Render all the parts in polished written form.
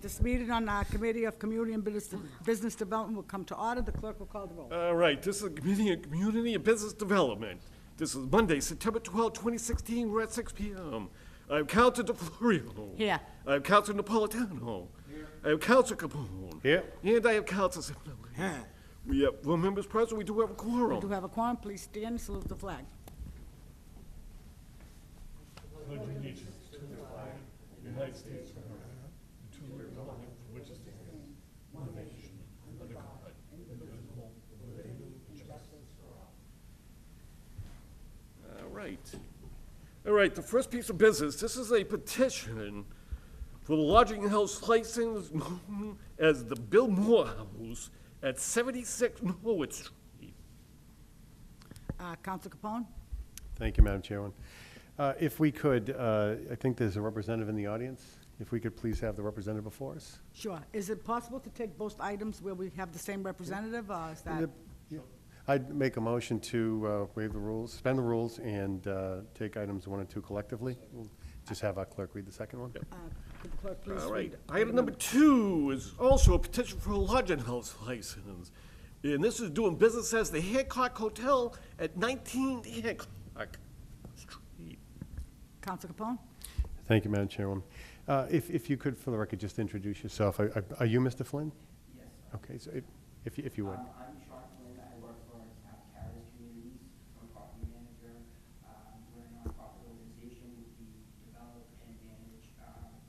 This meeting on our Committee of Community and Business Development will come to order. The clerk will call the roll. All right, this is the Committee on Community and Business Development. This is Monday, September 12, 2016. We're at 6 p.m. I have Councilor DeFlorio. Here. I have Councilor Napolitano. Here. I have Councilor Capone. Here. And I have Councilor Simonelli. Here. We have 4 members present. We do have a We quorum. do have a quorum. Please stand and salute the flag. United States of America, to the republic for which it stands, one nation, under God, indivisible, with liberty and justice for all. All right. All right, the first piece of business, this is a petition for the lodging house license known as the Bill Moore House at 76 Norwood Street. Council Capone? Thank you, Madam Chairman. If we could, I think there's a representative in the audience. If we could please have the representative before us. Sure. Is it possible to take both items where we have the same representative, or is that? Yeah. I'd make a motion to waive the rules, suspend the rules, and take items 1 and 2 collectively. We'll just have our clerk read the second one. Could the clerk please All read? right, item number 2 is also a petition for a lodging house license. And this is doing business as the Hancock Hotel at 19 Hancock Street. Council Capone? Thank you, Madam Chairwoman. If you could, for the record, just introduce yourself. Are you Mr. Flynn? Yes. Okay, so if you would. I'm Sean Flynn. I work for Carriage Communities. I'm a property manager. We're a nonprofit organization. We develop and manage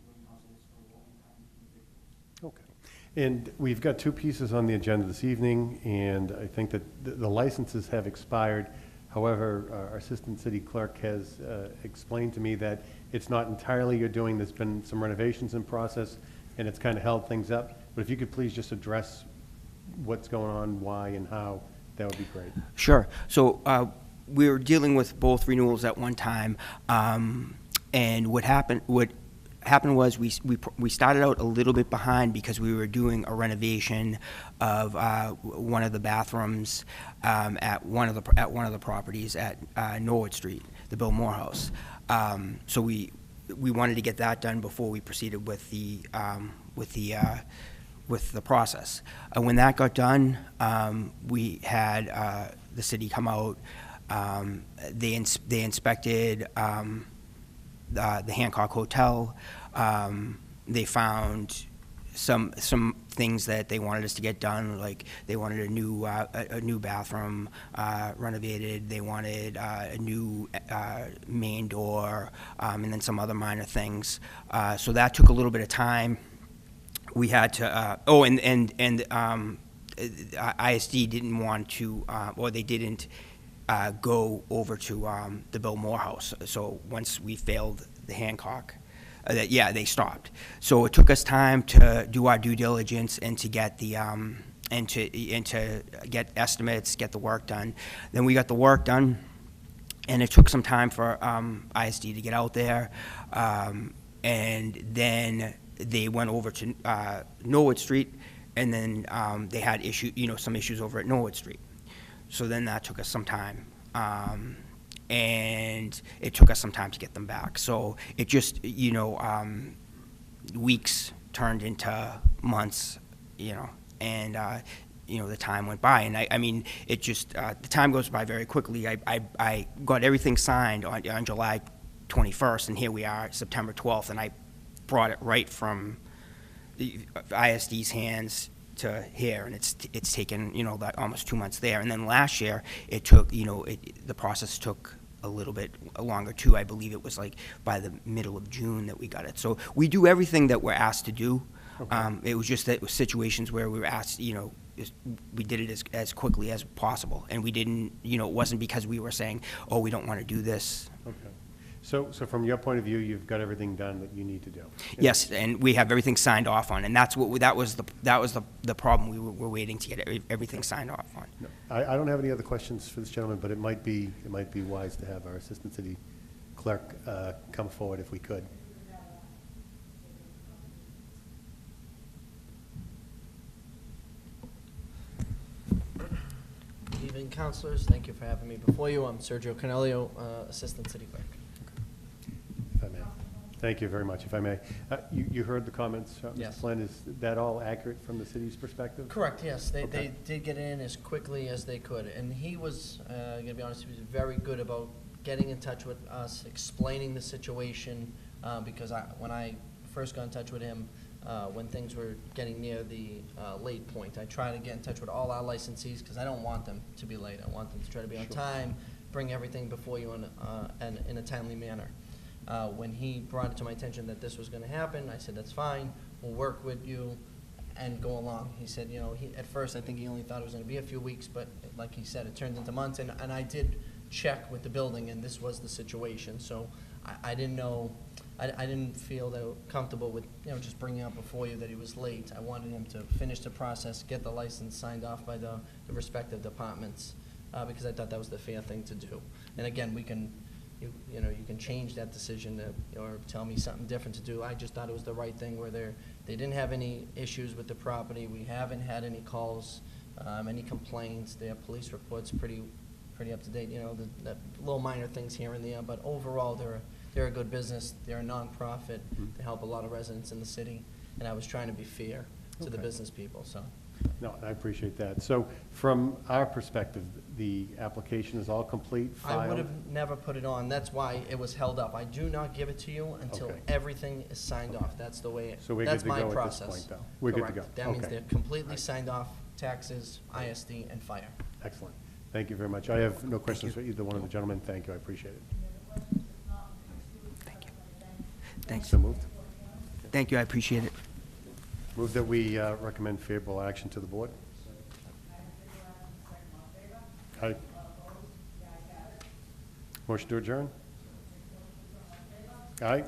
room houses for low-income individuals. Okay. And we've got 2 pieces on the agenda this evening, and I think that the licenses have expired. However, our Assistant City Clerk has explained to me that it's not entirely you're doing. There's been some renovations in process, and it's kind of held things up. But if you could please just address what's going on, why, and how, that would be great. Sure. So we were dealing with both renewals at one time, and what happened was we started out a little bit behind because we were doing a renovation of one of the bathrooms at one of the properties at Norwood Street, the Bill Moore House. So we wanted to get that done before we proceeded with the process. When that got done, we had the city come out. They inspected the Hancock Hotel. They found some things that they wanted us to get done, like they wanted a new bathroom renovated. They wanted a new main door, and then some other minor things. So that took a little bit of time. We had to. ISD didn't want to, or they didn't go over to the Bill Moore House. So once we failed the Hancock, they stopped. So it took us time to do our due diligence and to get the and to get estimates, get the work done. Then we got the work done, and it took some time for ISD to get out there, and then they went over to Norwood Street, and then they had some issues over at Norwood Street. So then that took us some time. And it took us some time to get them back. So it just, weeks turned into months, and, the time went by. And I mean, it just, the time goes by very quickly. I got everything signed on July 21st, and here we are, September 12th, and I brought it right from the ISD's hands to here, and it's taken almost 2 months there. And then last year it took the process took a little bit longer too. I believe it was like by the middle of June that we got it. So we do everything that we're asked to do. Okay. It was just that it was situations where we were asked, we did it as quickly as possible, and we didn't, it wasn't because we were saying, oh, we don't want to do this. Okay. So from your point of view, you've got everything done that you need to do. Yes, and we have everything signed off on, and that was the problem. We were waiting to get everything signed off on. No, I don't have any other questions for this gentleman, but it might be wise to have our Assistant City Clerk come forward if we could. Good evening, councilors. Thank you for having me before you. I'm Sergio Canelio, Assistant City Clerk. If I may. Thank you very much, if I may. You heard the comments, Yes. Mr. Flynn. Is that all accurate from the city's perspective? Correct, yes. They Okay. did get in as quickly as they could. And he was, gonna be honest, he was very good about getting in touch with us, explaining the situation, because when I first got in touch with him, when things were getting near the late point, I tried to get in touch with all our licensees, because I don't want them to be late. I want them to try to be on time, bring everything before you in a timely manner. When he brought it to my attention that this was gonna happen, I said, that's fine, we'll work with you and go along. He said, you know, at first, I think he only thought it was gonna be a few weeks, but like he said, it turned into months, and I did check with the building, and this was the situation, so I didn't know, I didn't feel that comfortable with, you know, just bringing up before you that he was late. I wanted him to finish the process, get the license signed off by the respective departments, because I thought that was the fair thing to do. And again, we can, you know, you can change that decision or tell me something different to do. I just thought it was the right thing where they didn't have any issues with the property. We haven't had any calls, any complaints. Their police report's pretty up to date, you know, the little minor things here and there, but overall, they're a good business. They're a nonprofit. They help a lot of residents in the city, and I was trying to be fair to the Okay. business people, so. No, I appreciate that. So from our perspective, the application is all complete, I filed? would have never put it on. That's why it was held up. I do not give it to you until Okay. everything is signed off. That's the way, So we're good that's to my go at this process. point, though? We're good to Correct. go. That means Okay. they're completely signed off, taxes, ISD, and fire. Excellent. Thank you very much. I have no questions for either one of the gentlemen. Thank you, I appreciate it. Thank you. Thanks. So moved. Thank you, I appreciate it. Move that we recommend favorable action to the board. Aye. Motion to adjourn? Aye.